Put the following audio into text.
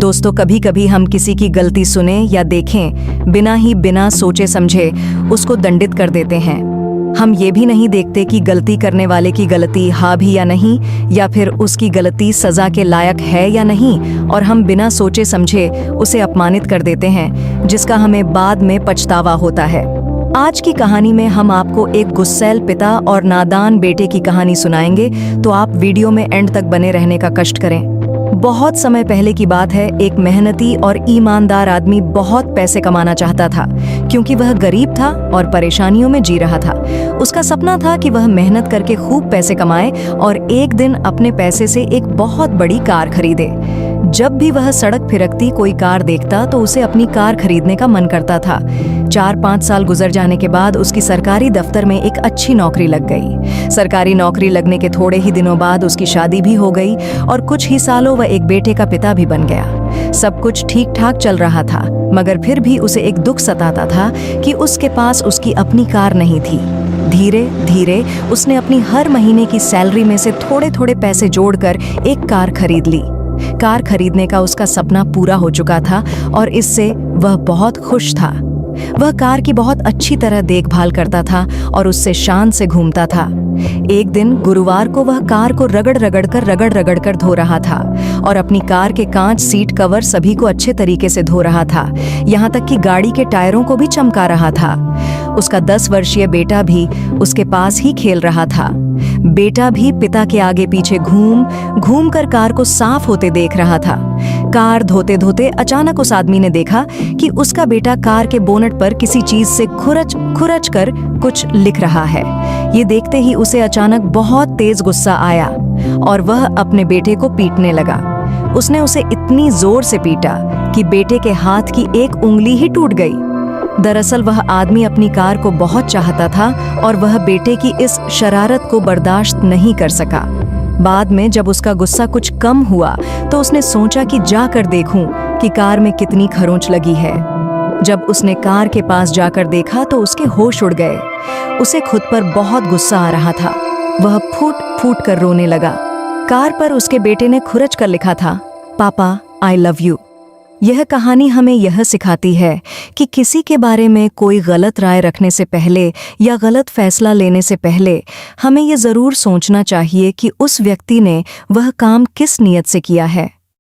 दोस्तों, कभी कभी हम किसी की गलती सुने या देखें, बिना सोचे समझे उसको दंडित कर देते हैं। हम ये भी नहीं देखते कि गलती करने वाले की गलती हाँ भी या नहीं, या फिर उसकी गलती सजा के लायक है या नहीं, और हम बिना सोचे समझे उसे अपमानित कर देते हैं, जिसका हमें बाद में पछतावा होता है। आज की कहानी में हम आपको एक गुस्सैल पिता और नादान बेटे की कहानी सुनाएंगे, तो आप वीडियो में एंड तक बने रहने का कष्ट करें। बहुत समय पहले की बात है। एक मेहनती और ईमानदार आदमी बहुत पैसे कमाना चाहता था, क्योंकि वह गरीब था और परेशानियों में जी रहा था। उसका सपना था कि वह मेहनत करके खूब पैसे कमाए और एक दिन अपने पैसे से एक बहुत बड़ी कार खरीदे। जब भी वह सड़क फिरकती कोई कार देखता तो उसे अपनी कार खरीदने का मन करता था। 4-5 साल गुजर जाने के बाद उसकी सरकारी दफ्तर में एक अच्छी नौकरी लग गई। सरकारी नौकरी लगने के थोड़े ही दिनों बाद उसकी शादी भी हो गई और कुछ ही सालों वह एक बेटे का पिता भी बन गया। सब कुछ ठीक ठाक चल रहा था, मगर फिर भी उसे एक दुख सताता था कि उसके पास उसकी अपनी कार नहीं थी। धीरे धीरे उसने अपनी हर महीने की सैलरी में से थोड़े थोड़े पैसे जोड़कर एक कार खरीद ली। कार खरीदने का उसका सपना पूरा हो चुका था और इससे वह बहुत खुश था। वह कार की बहुत अच्छी तरह देखभाल करता था और उससे शान से घूमता था। एक दिन गुरुवार को वह कार को रगड़ रगड़ कर धो रहा था और अपनी कार के कांच, सीट कवर सभी को अच्छे तरीके से धो रहा था। यहाँ तक कि गाड़ी के टायरों को भी चमका रहा था। उसका 10 वर्षीय बेटा भी उसके पास ही खेल रहा था। बेटा भी पिता के आगे पीछे घूम कर कार को साफ होते देख रहा था। कार धोते धोते अचानक उस आदमी ने देखा कि उसका बेटा कार के बोनट पर किसी चीज से खुरच कर कुछ लिख रहा है। ये देखते ही उसे अचानक बहुत तेज गुस्सा आया और वह अपने बेटे को पीटने लगा। उसने उसे इतनी जोर से पीटा कि बेटे के हाथ की एक उंगली ही टूट गई। दरअसल वह आदमी अपनी कार को बहुत चाहता था और वह बेटे की इस शरारत को बर्दाश्त नहीं कर सका। बाद में जब उसका गुस्सा कुछ कम हुआ तो उसने सोचा कि जाकर देखूं कि कार में कितनी खरोंच लगी है। जब उसने कार के पास जाकर देखा तो उसके होश उड़ गए। उसे खुद पर बहुत गुस्सा आ रहा था। वह फूट कर रोने लगा। कार पर उसके बेटे ने खुरच कर लिखा था, पापा आई लव यू। यह कहानी हमें यह सिखाती है कि किसी के बारे में कोई गलत राय रखने से पहले या गलत फैसला लेने से पहले हमें यह जरूर सोचना चाहिए कि उस व्यक्ति ने वह काम किस नीयत से किया है।